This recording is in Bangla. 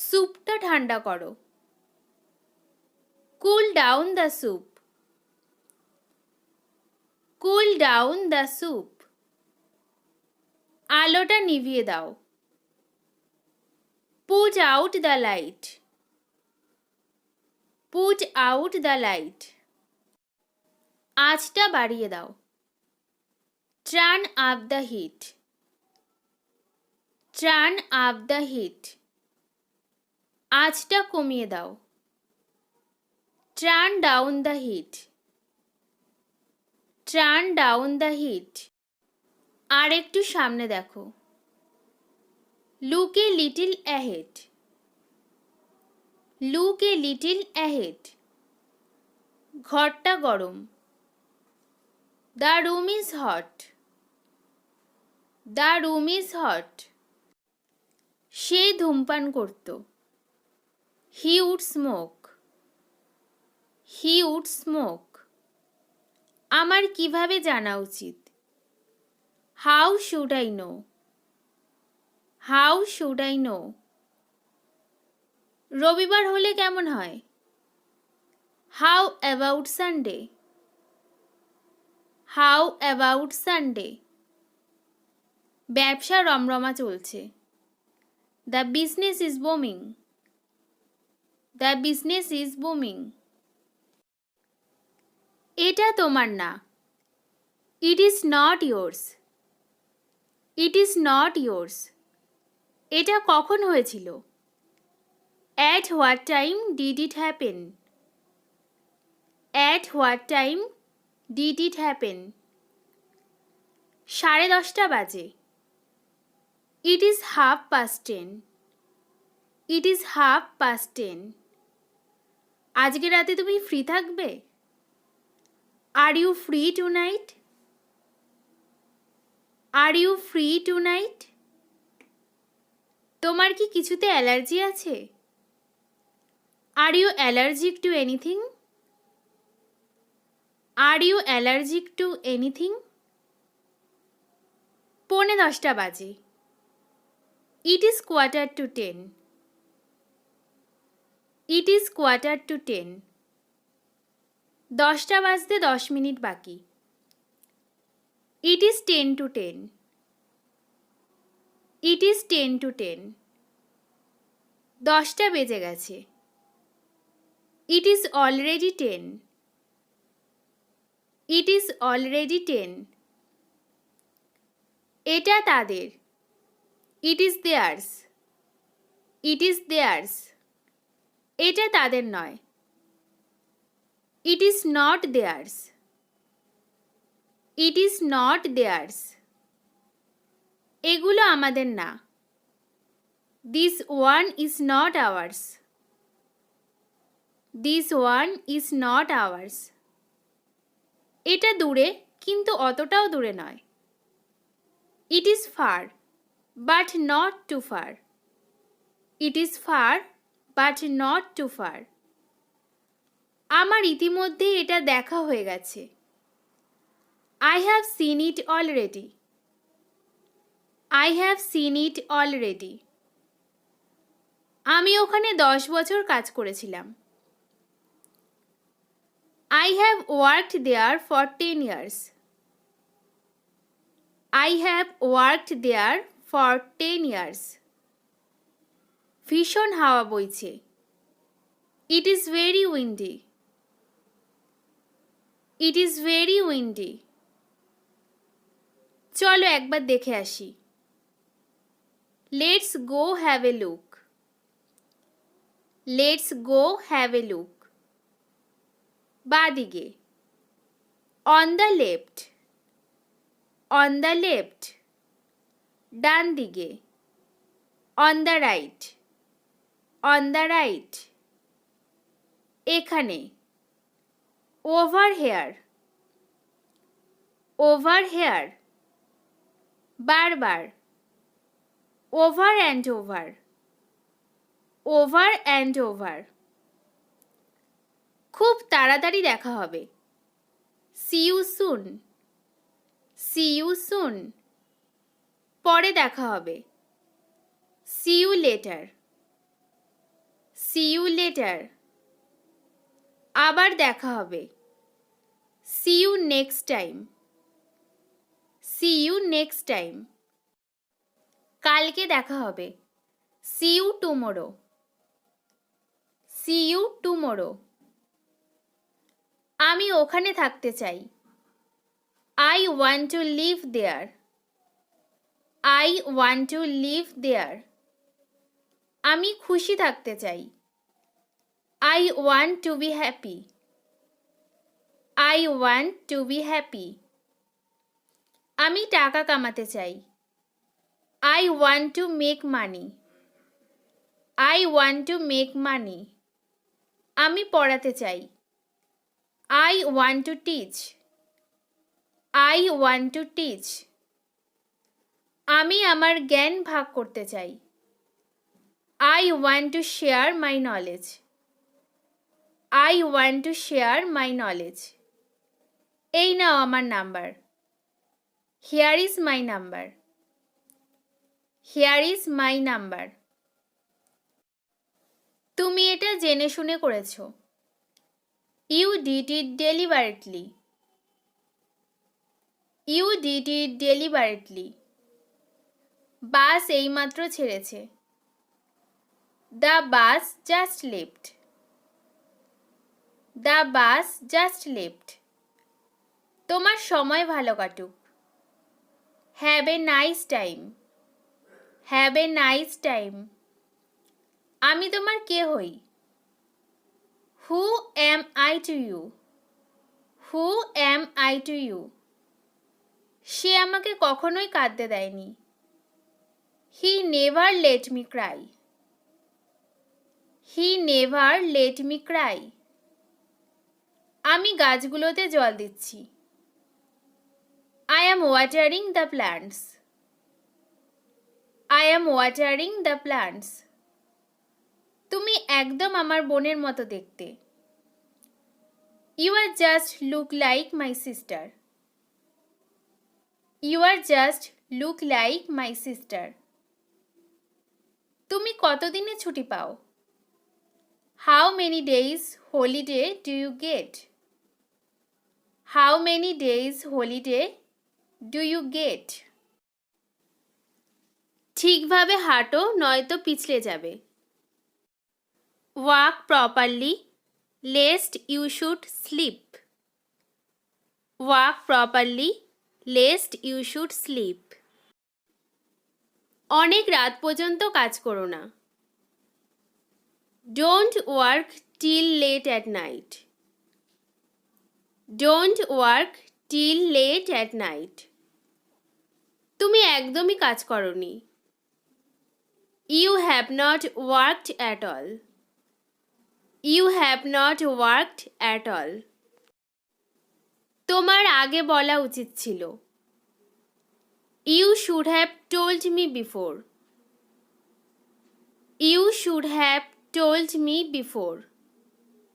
স্যুপটা ঠান্ডা করো। Cool down the soup. Cool down the soup. আলোটা নিভিয়ে দাও। Put out the light. Put out the light. আঁচটা বাড়িয়ে দাও। Turn up the heat. Turn up the heat. আঁচটা কমিয়ে দাও। Turn down the heat. Turn down the heat. আর একটু সামনে দেখো। Look a little ahead. Look a little ahead. ঘরটা গরম। The room is hot. The room is hot. সে ধূমপান করত। হি would smoke. He would smoke. আমার কিভাবে জানা উচিত? How should I know. How should I know. রবিবার হলে কেমন হয়? How about Sunday. How about Sunday. ব্যবসা রমরমা চলছে। The business is booming. The business is booming. এটা তোমার না। It is not yours. It is not yours. এটা কখন হয়েছিল? At what time did it happen? At what time did it happen? 10:30 বাজে। It is 10:30। It is 10:30। আজকে রাতে তুমি ফ্রি থাকবে? Are you free tonight? Are you free tonight? তোমার কি কিছুতে অ্যালার্জি আছে? Are you allergic to anything? Are you allergic to anything? 10:45 বাজে। It is 10:15। It is 10:15। 10টা বাজতে 10 মিনিট বাকি। It is 10 to 10। It is 10 to 10। 10টা বেজে গেছে। It is already 10। It is already 10। এটা তাদের। It is there's. It is theirs. এটা তাদের নয়। It is not theirs. It is not theirs. এগুলো আমাদের না। This one is not ours. This one is not ours. এটা দূরে কিন্তু অতটাও দূরে নয়। It is far but not too far. It is far but not too far. আমার ইতিমধ্যে এটা দেখা হয়ে গেছে। I have seen it already. I have seen it already. আমি ওখানে 10 বছর কাজ করেছিলাম। I have worked there for 10 years. I have worked there for 10 years. ভীষণ হাওয়া বইছে। It is very windy. It is very windy. চলো একবার দেখে আসি। Let's go have a look. Let's go have a look. বাদিকে। On the left. On the left. ডান দিকে। On the right. On the right. এখানে। Over here. Over here. বারবার। Over and over. Over and over. খুব তাড়াতাড়ি দেখা হবে। See you soon. See you soon. পরে দেখা হবে। See you later. See you later. আবার দেখা হবে। See you next time. See you next time. কালকে দেখা হবে। See you tomorrow. See you tomorrow. আমি ওখানে থাকতে চাই। I want to live there. I want to live there. আমি খুশি থাকতে চাই। I want to be happy. I want to be happy. আমি টাকা কামাতে চাই। I want to make money. I want to make money. আমি পড়াতে চাই। I want to teach. I want to teach. আমি আমার জ্ঞান ভাগ করতে চাই। I want to share my knowledge. I want to share my knowledge. এই নাও আমার number. Here is my number. Here is my number. তুমি এটা জেনে শুনে করেছো। You did it deliberately. You did it deliberately. Bus এইমাত্র ছেড়েছে। The bus just left. The bus just left. তোমার সময় ভালো কাটুক। Have a nice time. Have a nice time. আমি তোমার কে হই? Who am I to you? Who am I to you? সে আমাকে কখনোই কাঁদতে দেয়নি। He never let me cry. He never let me cry. আমি গাছগুলোতে জল দিচ্ছি। I am watering the plants. I am watering the plants. তুমি একদম আমার বোনের মতো দেখতে। You are just look like my sister. You are just look like my sister. তুমি কতদিনে ছুটি পাও? How many days holiday do you get? How many days holiday do you get? ঠিকভাবে হাঁটো নয়তো পিছলে যাবে। Walk properly lest you should slip. Walk properly lest you should slip. অনেক রাত পর্যন্ত কাজ করো না। Don't work till late at night. Don't work till late at night. তুমি একদমই কাজ করোনি। You have not worked at all. You have not worked at all. তোমার আগে বলা উচিত ছিল। You should have told me before. You should have told me before.